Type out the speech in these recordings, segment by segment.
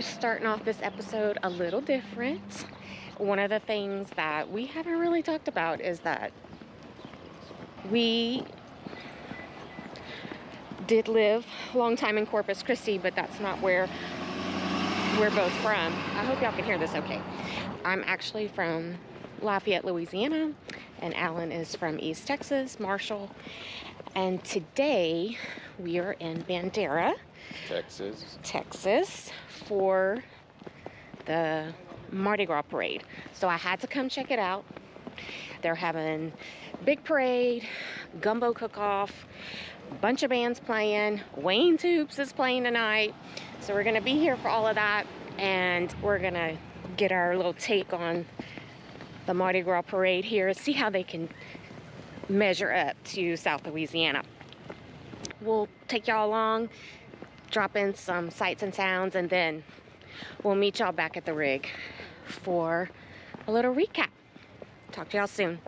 We're starting off this episode a little different. One of the things that we haven't really talked about is that we did live a long time in Corpus Christi, but that's not where we're both from. I hope y'all can hear this okay. I'm actually from Lafayette, Louisiana, and Alan is from East Texas, Marshall. And today we are in Bandera, Texas for the Mardi Gras parade. So I had to come check it out. They're having big parade, gumbo cook-off, bunch of bands playing. Wayne Toops is playing tonight. So we're gonna be here for all of that, and we're gonna get our little take on the Mardi Gras parade here, see how they can measure up to South Louisiana. We'll take y'all along, drop in some sights and sounds, and then we'll meet y'all back at the rig for a little recap. Talk to y'all soon.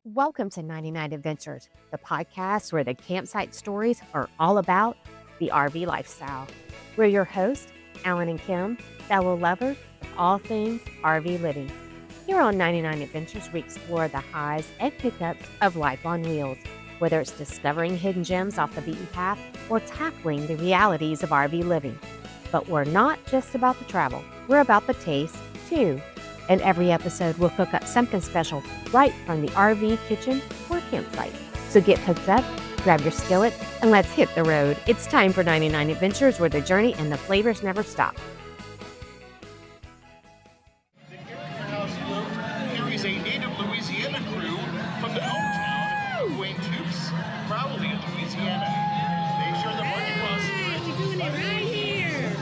Welcome to 99 Adventures, the podcast where the campsite stories are all about the RV lifestyle. We're your hosts, Alan and Kim, fellow lovers of all things RV living. Here on 99 Adventures, we explore the highs and pickups of life on wheels, whether it's discovering hidden gems off the beaten path or tackling the realities of RV living. But we're not just about the travel, we're about the taste, too. In every episode, we'll cook up something special right from the RV kitchen or campsite. So get hooked up, grab your skillet, and let's hit the road. It's time for 99 Adventures, where the journey and the flavors never stop. Here is a native Louisiana crew from the hometown of Wayne Toops, proudly in Louisiana. They share the Mardi Gras spirit. We're doing it right here.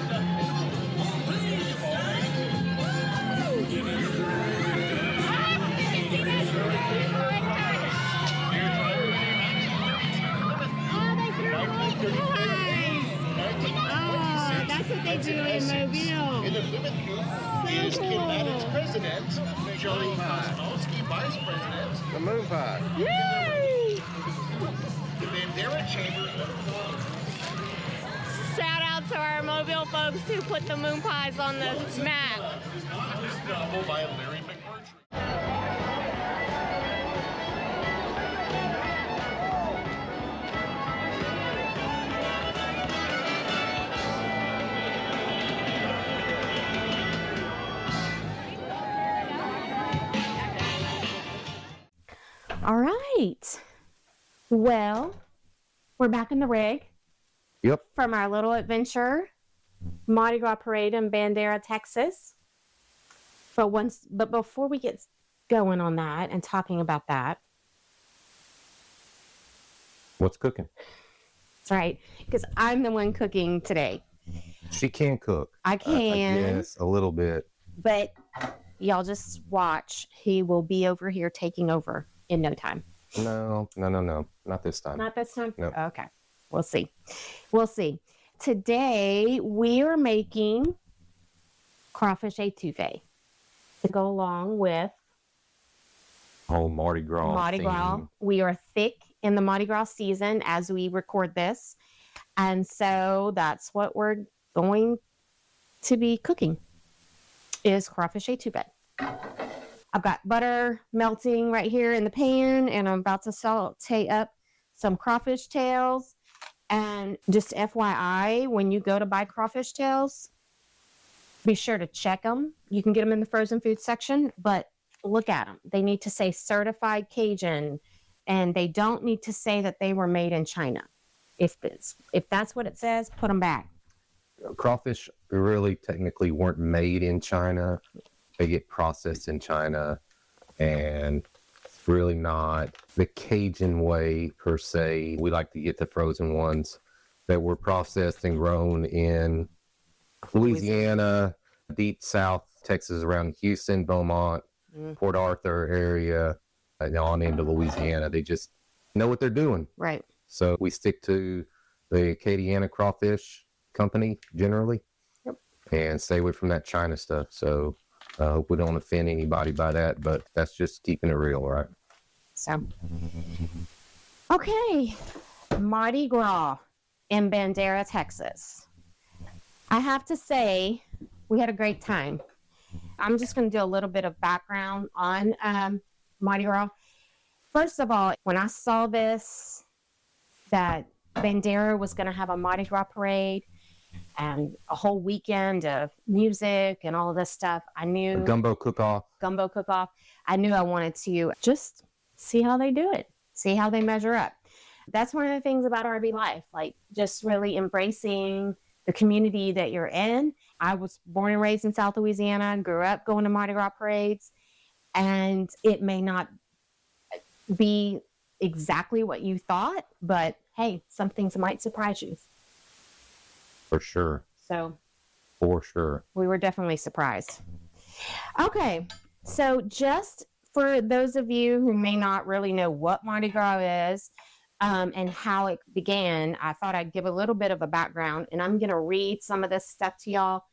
Oh, that's what they do in Mobile. In the Plymouth Coop is Kim Madden's president, Joey Kosmowski, vice president. The moon pie. Yay! The Bandera Chamber. Shout out to our Mobile folks who put the moon pies on the map. This novel by Larry McMurtry. All right. Well, we're back in the rig. Yep. From our little adventure, Mardi Gras parade in Bandera, Texas. But before we get going on that and talking about that, What's cooking? that's right, because I'm the one cooking today. She can cook. I can, Yes, a little bit. but y'all just watch. He will be over here taking over in no time. No. Not this time. Not this time? No. Okay. We'll see. Today, we are making crawfish etouffee to go along with Whole Mardi Gras. Mardi Gras. theme. We are thick in the Mardi Gras season as we record this. And so that's what we're going to be cooking is crawfish etouffee. I've got butter melting right here in the pan, and I'm about to saute up some crawfish tails. And just FYI, when you go to buy crawfish tails, be sure to check them. You can get them in the frozen food section, but look at them. They need to say certified Cajun, and they don't need to say that they were made in China. If that's what it says, put them back. Crawfish really technically weren't made in China. They get processed in China, and it's really not the Cajun way per se. We like to get the frozen ones that were processed and grown in Louisiana, deep south Texas, around Houston, Beaumont, Port Arthur area, and on into Louisiana. They just know what they're doing. Right. So we stick to the Acadiana Crawfish Company generally. Yep. And stay away from that China stuff. So I hope we don't offend anybody by that, but that's just keeping it real, right? So, okay, Mardi Gras in Bandera, Texas. I have to say, we had a great time. I'm just going to do a little bit of background on Mardi Gras. First of all, when I saw this, that Bandera was going to have a Mardi Gras parade and a whole weekend of music and all of this stuff, I knew... A gumbo cook-off. I knew I wanted to just see how they do it, see how they measure up. That's one of the things about RV life, like just really embracing the community that you're in. I was born and raised in South Louisiana, grew up going to Mardi Gras parades, and it may not be exactly what you thought, but hey, some things might surprise you. For sure. For sure. We were definitely surprised. Okay, so just for those of you who may not really know what Mardi Gras is and how it began, I thought I'd give a little bit of a background, and I'm going to read some of this stuff to y'all.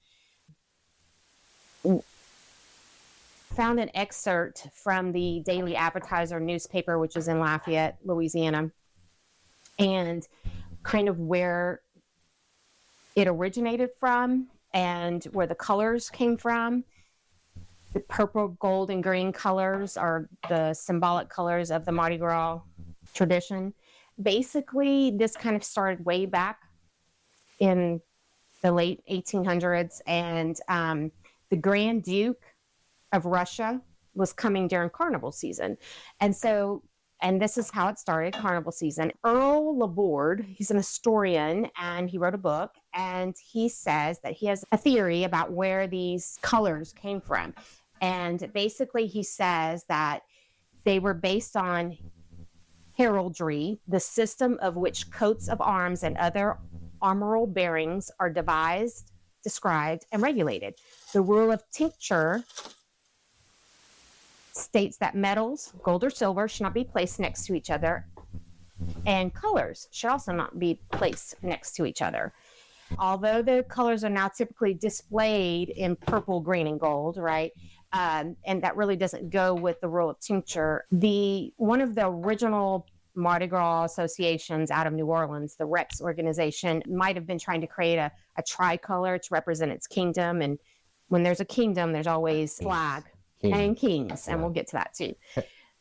Found an excerpt from the Daily Advertiser newspaper, which is in Lafayette, Louisiana, and kind of where it originated from and where the colors came from. The purple, gold, and green colors are the symbolic colors of the Mardi Gras tradition. Basically, this kind of started way back in the late 1800s, and the Grand Duke of Russia was coming during carnival season. And this is how it started, carnival season. Earl Laborde, he's an historian, and he wrote a book, and he says that he has a theory about where these colors came from. And basically he says that they were based on heraldry, the system of which coats of arms and other armoral bearings are devised, described, and regulated. The rule of tincture states that metals, gold or silver, should not be placed next to each other, and colors should also not be placed next to each other. Although the colors are now typically displayed in purple, green, and gold, right? And that really doesn't go with the rule of tincture. One of the original Mardi Gras associations out of New Orleans, the Rex organization, might have been trying to create a tricolor to represent its kingdom. And when there's a kingdom, there's always flag and kings, and we'll get to that too.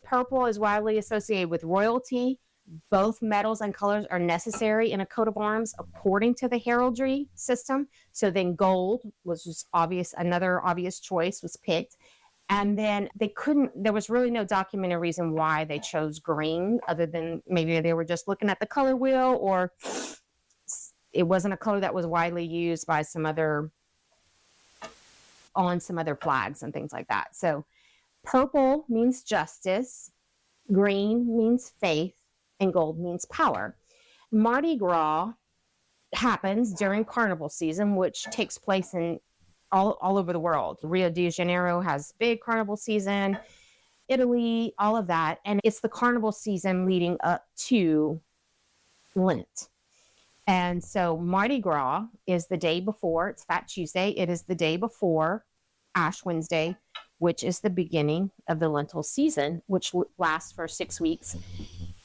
Purple is widely associated with royalty. Both metals and colors are necessary in a coat of arms according to the heraldry system. So then gold was just obvious, another obvious choice was picked. And then there was really no documented reason why they chose green, other than maybe they were just looking at the color wheel, or it wasn't a color that was widely used by on some other flags and things like that. So purple means justice, green means faith, and gold means power. Mardi Gras happens during carnival season, which takes place in all over the world. Rio de Janeiro has big carnival season, Italy, all of that. And it's the carnival season leading up to Lent. And so Mardi Gras is the day before, it's Fat Tuesday. It is the day before Ash Wednesday, which is the beginning of the Lenten season, which lasts for 6 weeks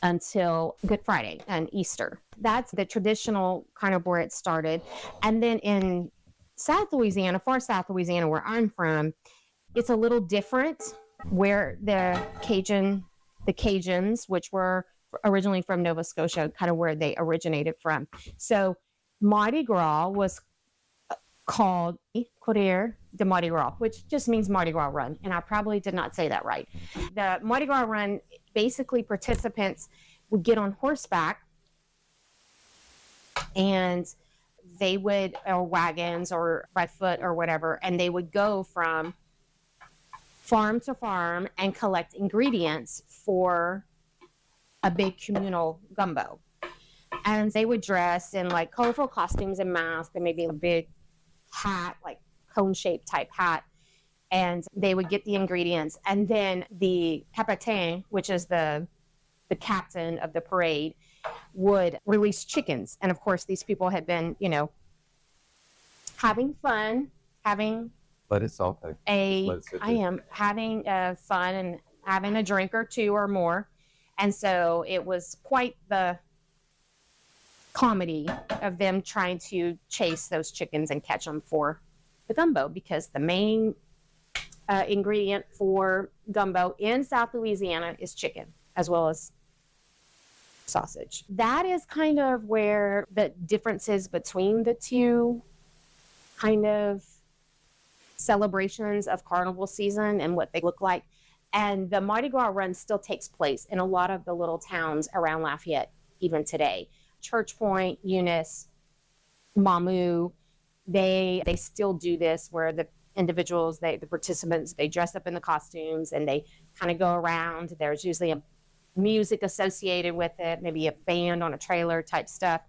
until Good Friday and Easter. That's the traditional kind of where it started. And then in South Louisiana, far South Louisiana, where I'm from, it's a little different, where the Cajuns, which were originally from Nova Scotia, kind of where they originated from. So Mardi Gras was called Courir de Mardi Gras, which just means Mardi Gras run. And I probably did not say that right. The Mardi Gras run, basically participants would get on horseback, and they would, or wagons or by foot or whatever, and they would go from farm to farm and collect ingredients for a big communal gumbo. And they would dress in like colorful costumes and masks, and maybe a big hat, like cone-shaped type hat. And they would get the ingredients. And then the capitaine, which is the captain of the parade, would release chickens. And of course, these people had been, having fun, having Let it salt. having fun and having a drink or two or more. And so it was quite the comedy of them trying to chase those chickens and catch them for the gumbo, because the main ingredient for gumbo in South Louisiana is chicken, as well as sausage. That is kind of where the differences between the two kind of celebrations of carnival season and what they look like. And the Mardi Gras run still takes place in a lot of the little towns around Lafayette, even today. Church Point, Eunice, Mamou, they still do this, where the individuals, the participants, they dress up in the costumes and they kind of go around. There's usually a music associated with it, maybe a band on a trailer type stuff.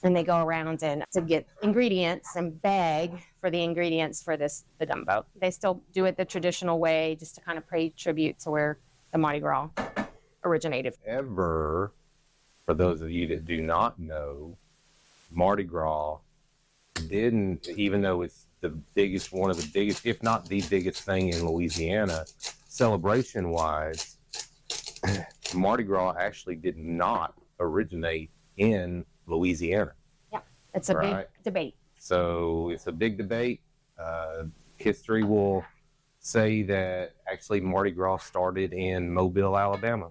And they go around and to get ingredients and beg for the ingredients for the gumbo. They still do it the traditional way, just to kind of pay tribute to where the Mardi Gras originated. For those of you that do not know, Mardi Gras didn't, even though it's one of the biggest, if not the biggest thing in Louisiana, celebration-wise, Mardi Gras actually did not originate in Louisiana. Yeah, it's a big debate. So it's a big debate. History will say that actually Mardi Gras started in Mobile, Alabama.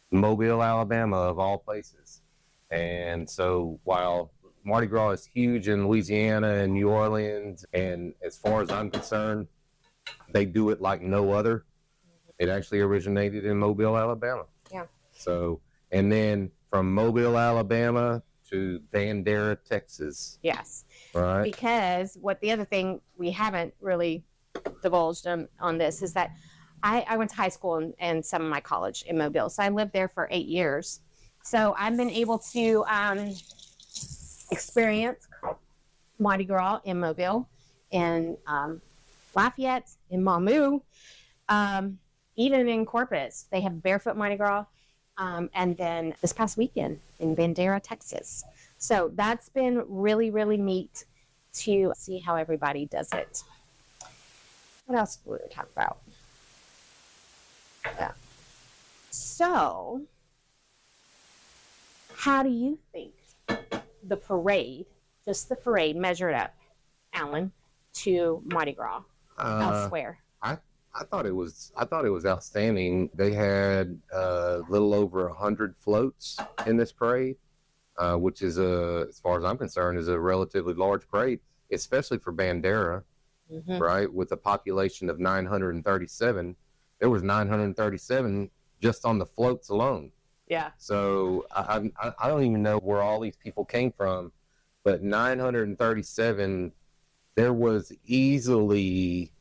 Mobile, Alabama, of all places. And so while Mardi Gras is huge in Louisiana and New Orleans, and as far as I'm concerned, they do it like no other. It actually originated in Mobile, Alabama. Yeah. So, and then from Mobile, Alabama to Bandera, Texas. Yes. Right. Because what the other thing we haven't really divulged on this is that I went to high school and some of my college in Mobile. So I lived there for 8 years. So I've been able to experience Mardi Gras in Mobile, in Lafayette, in Mamou, even in Corpus. They have barefoot Mardi Gras. And then this past weekend in Bandera, Texas. So that's been really, really neat to see how everybody does it. What else would we talk about? Yeah. So, how do you think the parade, just the parade, measured up, Alan, to Mardi Gras elsewhere? I thought it was outstanding. They had a little over 100 floats in this parade, which is as far as I'm concerned, is a relatively large parade, especially for Bandera, right? With a population of 937, there was 937 just on the floats alone. Yeah. So I don't even know where all these people came from, but 937, there was easily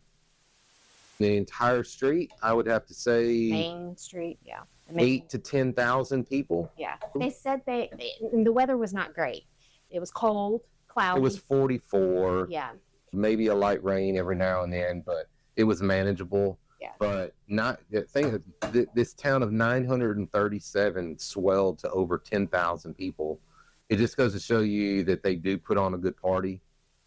the entire street, I would have to say, Main Street, yeah. 8,000 to 10,000 people. Yeah. They said the weather was not great. It was cold, cloudy. It was 44. Yeah. Maybe a light rain every now and then, but it was manageable. Yeah. But not the thing. This town of 937 swelled to over 10,000 people. It just goes to show you that they do put on a good party,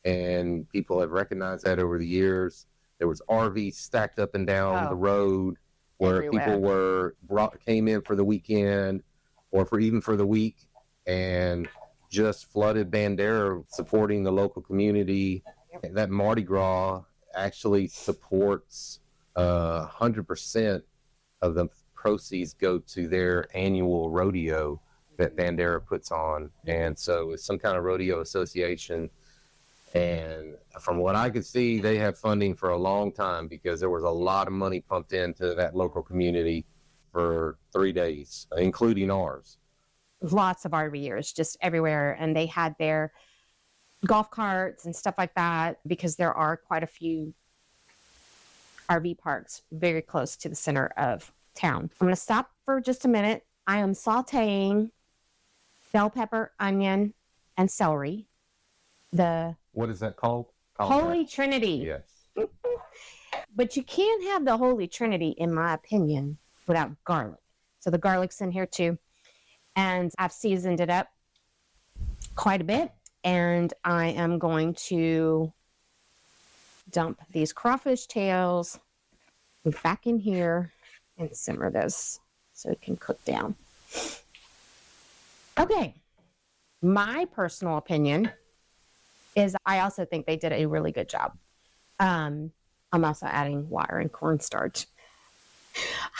and people have recognized that over the years. There was RVs stacked up and down the road where everywhere. people came in for the weekend or for the week, and just flooded Bandera, supporting the local community. Yep. That Mardi Gras actually supports 100% of the proceeds go to their annual rodeo that Bandera puts on. And so it's some kind of rodeo association. And from what I could see, they have funding for a long time, because there was a lot of money pumped into that local community for 3 days, including ours. Lots of RVers just everywhere. And they had their golf carts and stuff like that, because there are quite a few RV parks very close to the center of town. I'm going to stop for just a minute. I am sauteing bell pepper, onion, and celery. What is that called? Holy Trinity. Yes. But you can't have the Holy Trinity, in my opinion, without garlic. So the garlic's in here too. And I've seasoned it up quite a bit. And I am going to dump these crawfish tails back in here and simmer this so it can cook down. Okay. My personal opinion is I also think they did a really good job. I'm also adding water and cornstarch.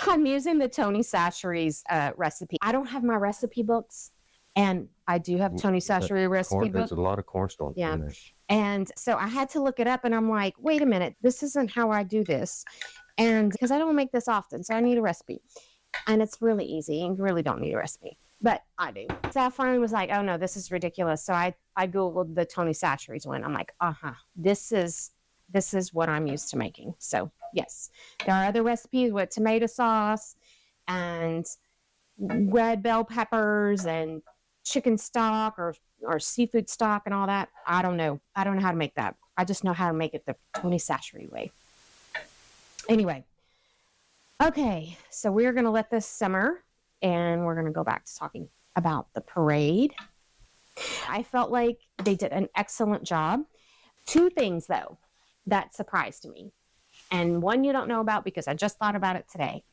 I'm using the Tony Chachere's recipe. I don't have my recipe books, and I do have Tony Chachere recipe There's book. a lot of cornstarch in there. And so I had to look it up, and I'm like, wait a minute, this isn't how I do this. And because I don't make this often, so I need a recipe. And it's really easy. You really don't need a recipe, but I do. So I finally was like, oh no, this is ridiculous. So I Googled the Tony Chachere's one. I'm like, this is what I'm used to making. So yes, there are other recipes with tomato sauce and red bell peppers and chicken stock or seafood stock and all that. I don't know how to make that. I just know how to make it the Tony Chachere way. Anyway, okay, so we're going to let this simmer, and we're going to go back to talking about the parade. I felt like they did an excellent job. Two things, though, that surprised me. And one you don't know about because I just thought about it today.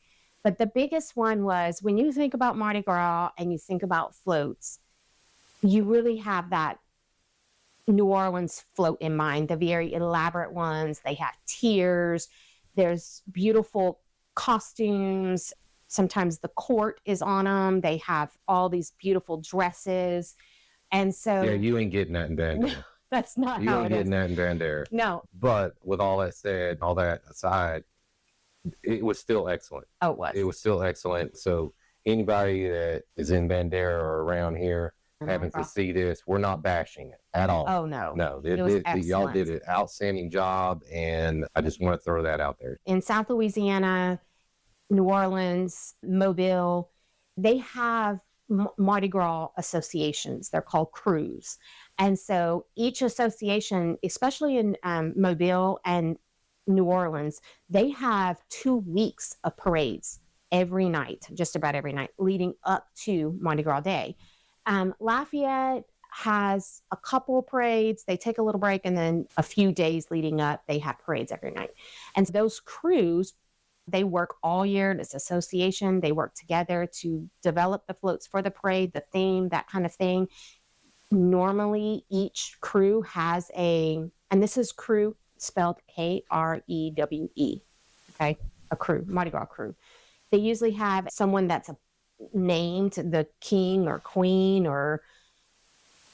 But the biggest one was when you think about Mardi Gras and you think about floats, you really have that New Orleans float in mind, the very elaborate ones. They have tiers. There's beautiful costumes. Sometimes the court is on them. They have all these beautiful dresses. And so... Yeah, you ain't getting that in Bandera. That's not You how ain't it getting is. that in Bandera. No. But with all that said, all that aside, it was still excellent. Oh, it was. It was still excellent. So anybody that is in Bandera or around here having to see this, we're not bashing it at all. Oh, no. No, It was y'all did excellent. an outstanding job, and I just want to throw that out there. In South Louisiana, New Orleans, Mobile, they have Mardi Gras associations. They're called crews. And so each association, especially in Mobile and New Orleans, they have 2 weeks of parades every night, just about every night, leading up to Mardi Gras Day. Lafayette has a couple of parades. They take a little break, and then a few days leading up, they have parades every night. And those crews, they work all year. This association, they work together to develop the floats for the parade, the theme, that kind of thing. Normally, each crew has and this is crew spelled Krewe, okay? A crew, Mardi Gras crew. They usually have someone that's named the king or queen, or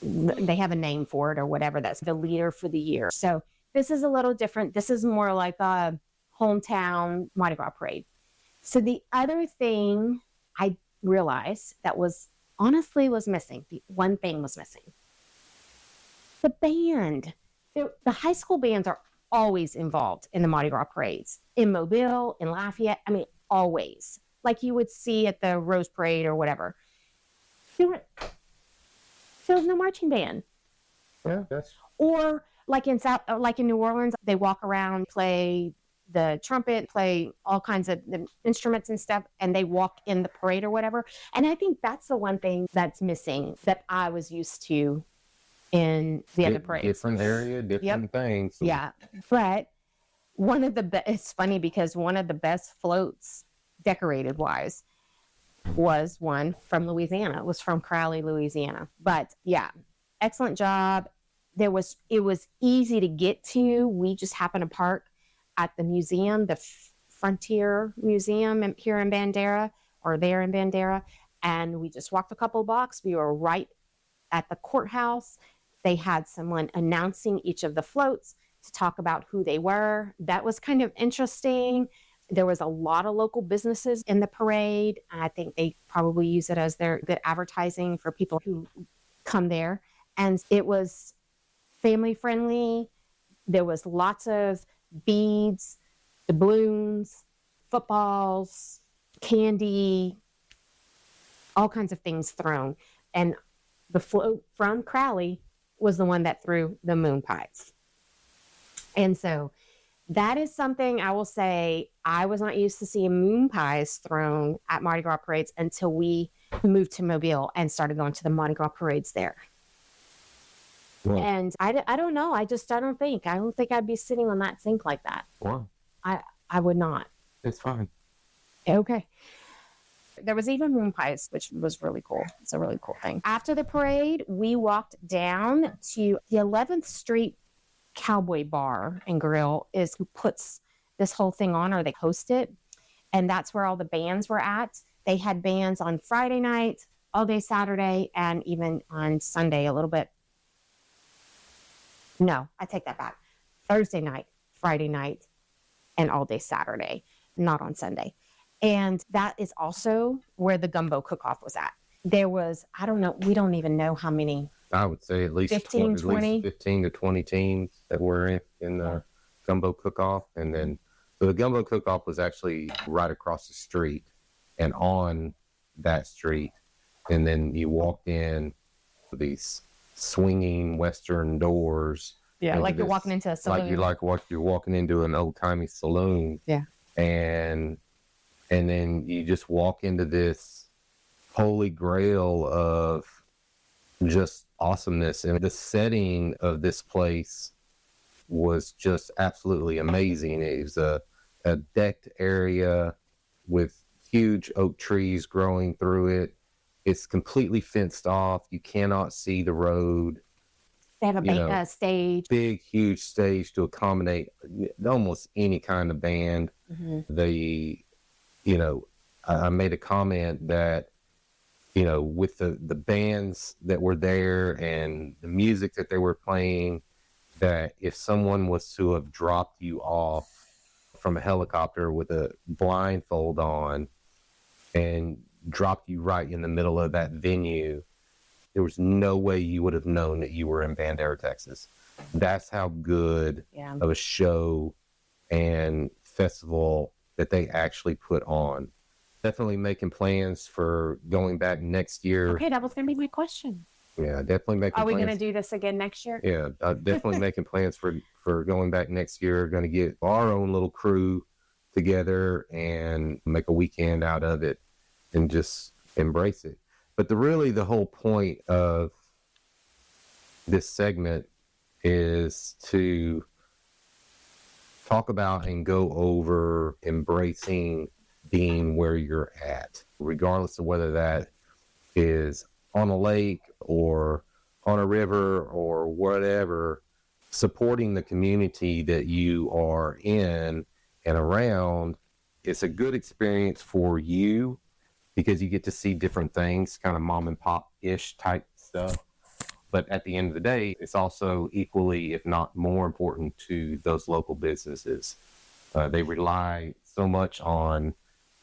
they have a name for it or whatever. That's the leader for the year. So this is a little different. This is more like a hometown Mardi Gras parade. So the other thing I realized that was missing. The one thing was missing. The band. The high school bands are always involved in the Mardi Gras parades. In Mobile, in Lafayette, I mean, always. Like you would see at the Rose Parade or whatever. There was no marching band. Yeah, that's... Or like in New Orleans, they walk around, play the trumpet, play all kinds of the instruments and stuff, and they walk in the parade or whatever. And I think that's the one thing that's missing that I was used to in the other parades. Different area, different things. Yeah. But it's funny because one of the best floats, decorated wise, was one from Louisiana. It was from Crowley, Louisiana. But yeah, excellent job. It was easy to get to. We just happened to park at the museum, the Frontier Museum here in Bandera, or there in Bandera. And we just walked a couple of blocks. We were right at the courthouse. They had someone announcing each of the floats to talk about who they were. That was kind of interesting. There was a lot of local businesses in the parade. I think they probably use it as their good advertising for people who come there. And it was family friendly. There was lots of beads, doubloons, footballs, candy, all kinds of things thrown. And the float from Crowley was the one that threw the moon pies. And so that is something I will say I was not used to seeing moon pies thrown at Mardi Gras parades until we moved to Mobile and started going to the Mardi Gras parades there. Wow. And I don't know. I don't think I'd be sitting on that sink like that. Wow. I would not. It's fine. Okay. There was even moon pies, which was really cool. It's a really cool thing. After the parade, we walked down to the 11th Street Cowboy Bar and Grill is who puts this whole thing on, or they host it. And that's where all the bands were at. They had bands on Friday night, all day Saturday, and even on Sunday a little bit. No, I take that back. Thursday night, Friday night, and all day Saturday, not on Sunday. And that is also where the gumbo cook-off was at. There was, I don't know, we don't even know how many. I would say at least 15, 20? At least 15 to 20 teams that were in the gumbo cook-off. And then, so the gumbo cook-off was actually right across the street and on that street. And then you walked in with these swinging Western doors. Yeah, like you're walking into a saloon. You're walking into an old-timey saloon. Yeah. And then you just walk into this holy grail of just awesomeness. And the setting of this place was just absolutely amazing. It was a decked area with huge oak trees growing through it. It's completely fenced off. You cannot see the road. They have a stage. Big, huge stage to accommodate almost any kind of band. Mm-hmm. I made a comment that, with the bands that were there and the music that they were playing, that if someone was to have dropped you off from a helicopter with a blindfold on and dropped you right in the middle of that venue, there was no way you would have known that you were in Bandera, Texas. That's how good of a show and festival that they actually put on. Definitely making plans for going back next year. Okay, that was going to be my question. Yeah, definitely making plans. Are we going to do this again next year? Yeah, definitely making plans for going back next year. Going to get our own little crew together and make a weekend out of it and just embrace it. But the whole point of this segment is to talk about and go over embracing being where you're at, regardless of whether that is on a lake or on a river or whatever. Supporting the community that you are in and around, it's a good experience for you because you get to see different things, kind of mom and pop-ish type stuff. But at the end of the day, it's also equally, if not more important to those local businesses. They rely so much on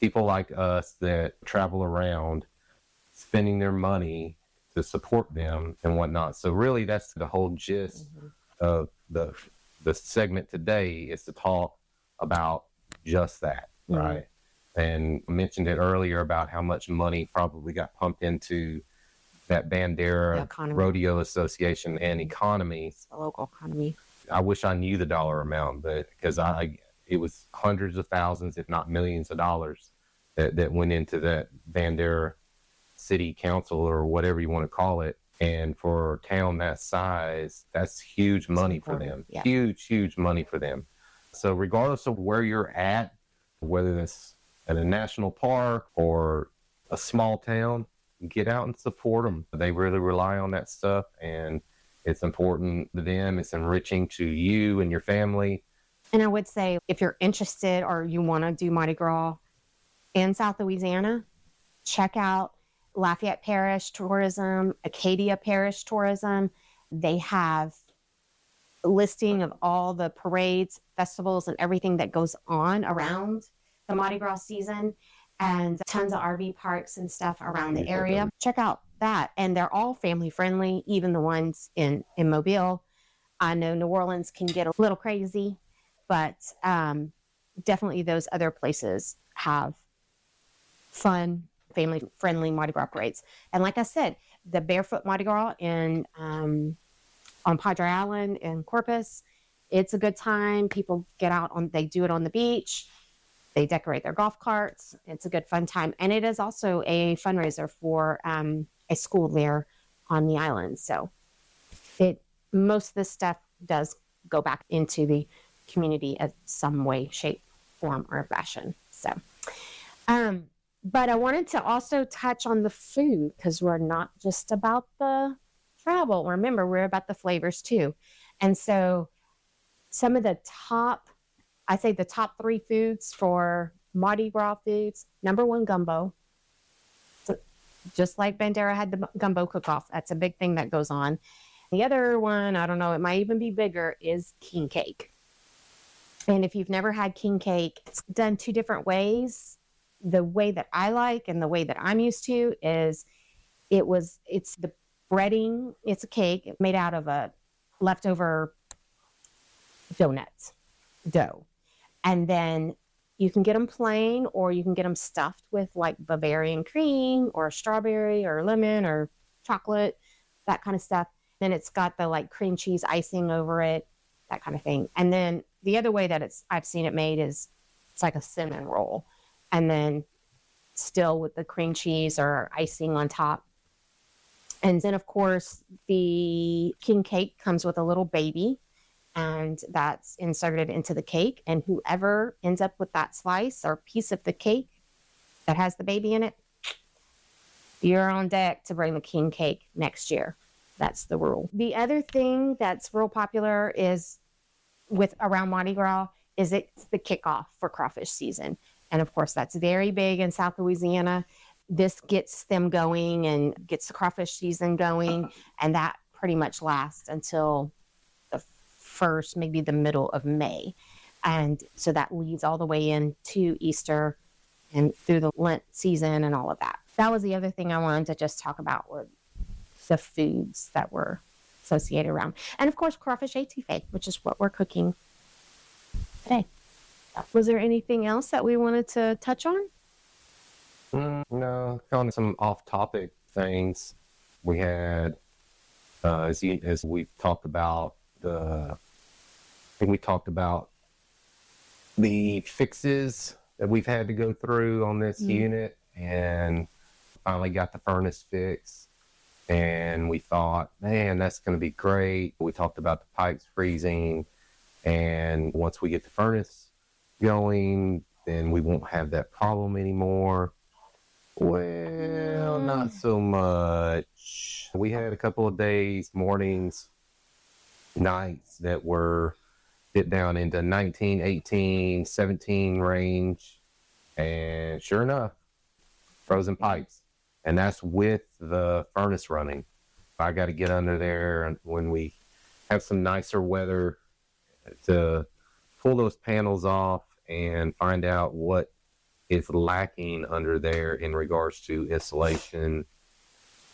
people like us that travel around spending their money to support them and whatnot. So really that's the whole gist of the segment today, is to talk about just that, right? And I mentioned it earlier about how much money probably got pumped into that Bandera Rodeo Association and economy. The local economy. I wish I knew the dollar amount, but because it was hundreds of thousands, if not millions of dollars that went into that Bandera City Council or whatever you want to call it. And for a town that size, that's huge money for them. Yeah. Huge money for them. So regardless of where you're at, whether it's at a national park or a small town, get out and support them. They really rely on that stuff, and it's important to them. It's enriching to you and your family. And I would say if you're interested or you want to do Mardi Gras in South Louisiana, check out Lafayette Parish Tourism, Acadia Parish Tourism. They have a listing of all the parades, festivals, and everything that goes on around the Mardi Gras season, and tons of RV parks and stuff around the area. Check out that. And they're all family friendly, even the ones in Mobile. I know New Orleans can get a little crazy, but definitely those other places have fun, family friendly Mardi Gras parades. And like I said, the Barefoot Mardi Gras on Padre Island in Corpus, it's a good time. People get out they do it on the beach. They decorate their golf carts. It's a good fun time. And it is also a fundraiser for a school there on the island. So most of this stuff does go back into the community in some way, shape, form, or fashion. So But I wanted to also touch on the food because we're not just about the travel. Remember, we're about the flavors too. And so some of the the top 3 foods for Mardi Gras foods. Number 1, gumbo. So just like Bandera had the gumbo cook-off, that's a big thing that goes on. The other one, I don't know, it might even be bigger, is king cake. And if you've never had king cake, it's done 2 different ways. The way that I like and the way that I'm used to is it's the breading. It's a cake made out of a leftover dough. And then you can get them plain or you can get them stuffed with like Bavarian cream or strawberry or lemon or chocolate, that kind of stuff. Then it's got the like cream cheese icing over it, that kind of thing. And then the other way that I've seen it made is it's like a cinnamon roll. And then still with the cream cheese or icing on top. And then, of course, the king cake comes with a little baby, and that's inserted into the cake. And whoever ends up with that slice or piece of the cake that has the baby in it, you're on deck to bring the king cake next year. That's the rule. The other thing that's real popular is around Mardi Gras is it's the kickoff for crawfish season. And of course, that's very big in South Louisiana. This gets them going and gets the crawfish season going. And that pretty much lasts until the first, maybe the middle of May. And so that leads all the way into Easter and through the Lent season and all of that. That was the other thing I wanted to just talk about, were the foods that were associated around. And of course, crawfish etouffee, which is what we're cooking today. Was there anything else that we wanted to touch on? No, kind of some off-topic things. We had, as we've talked about, I think we talked about the fixes that we've had to go through on this unit, and finally got the furnace fixed. And we thought, man, that's going to be great. We talked about the pipes freezing, and once we get the furnace going, then we won't have that problem anymore. Well, not so much. We had a couple of days, mornings, nights that were hit down into 19, 18, 17 range. And sure enough, frozen pipes. And that's with the furnace running. I got to get under there when we have some nicer weather to pull those panels off and find out what is lacking under there in regards to insulation,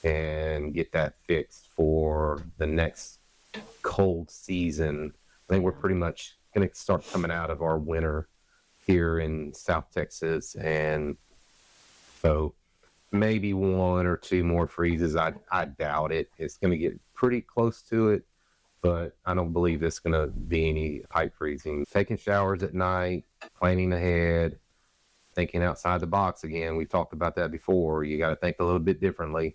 and get that fixed for the next cold season. I think we're pretty much going to start coming out of our winter here in South Texas, and so maybe 1 or 2 more freezes. I doubt it. It's going to get pretty close to it, but I don't believe it's going to be any pipe freezing. Taking showers at night, planning ahead, thinking outside the box again. We've talked about that before. You got to think a little bit differently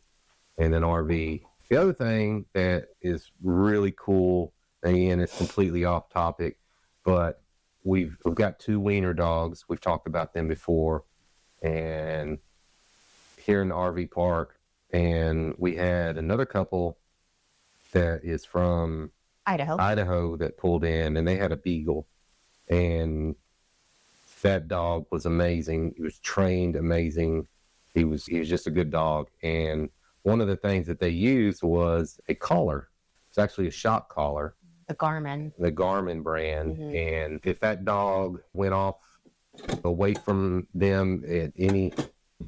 in an RV. The other thing that is really cool, and again, it's completely off topic, but we've got 2 wiener dogs. We've talked about them before, and here in the RV park, and we had another couple that is from Idaho that pulled in, and they had a beagle, and that dog was amazing. He was trained amazing. He was just a good dog. And one of the things that they used was a collar. It's actually a shock collar. The Garmin brand. Mm-hmm. And if that dog went off away from them at any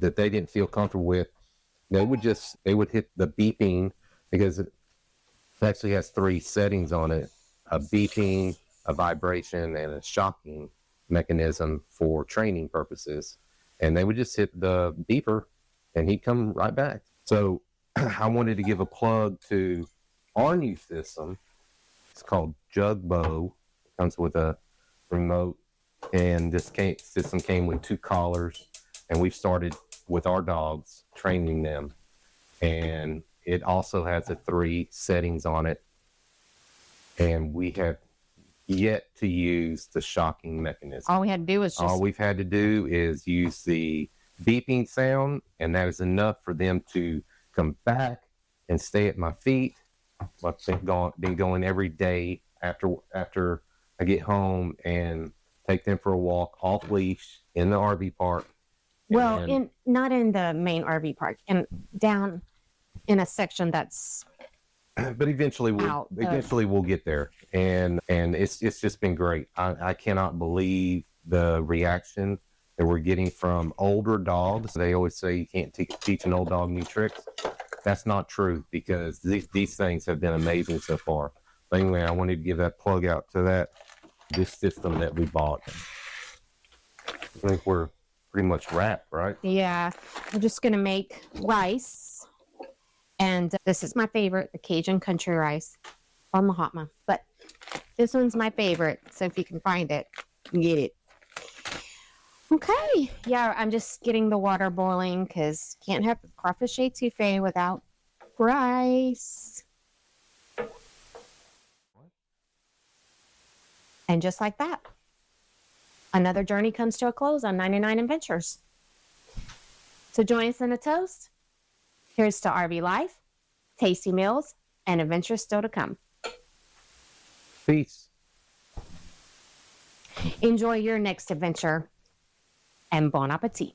that they didn't feel comfortable with, they would hit the beeping, because it actually has 3 settings on it: a beeping, a vibration, and a shocking mechanism for training purposes. And they would just hit the beeper and he'd come right back. So I wanted to give a plug to our new system. It's called Jugbo. It comes with a remote, and this system came with 2 collars, and we've started with our dogs, training them. And it also has the 3 settings on it, and we have yet to use the shocking mechanism. All we've had to do is use the beeping sound, and that is enough for them to come back and stay at my feet. I've been going every day after I get home and take them for a walk off leash in the RV park. Well, not in the main RV park, and down in a section that's. But eventually we'll get there, and it's just been great. I cannot believe the reaction that we're getting from older dogs. They always say you can't teach an old dog new tricks. That's not true, because these things have been amazing so far. But anyway, I wanted to give that plug out to this system that we bought. I think we're pretty much wrapped, right? Yeah, we're just gonna make rice. And this is my favorite, the Cajun country rice on the Hotma. But this one's my favorite, so if you can find it, get it. Okay, yeah, I'm just getting the water boiling because can't have crawfish etouffee without rice. And just like that, another journey comes to a close on 99 Adventures. So join us in a toast. Here's to RV life, tasty meals, and adventures still to come. Peace. Enjoy your next adventure, and bon appetit.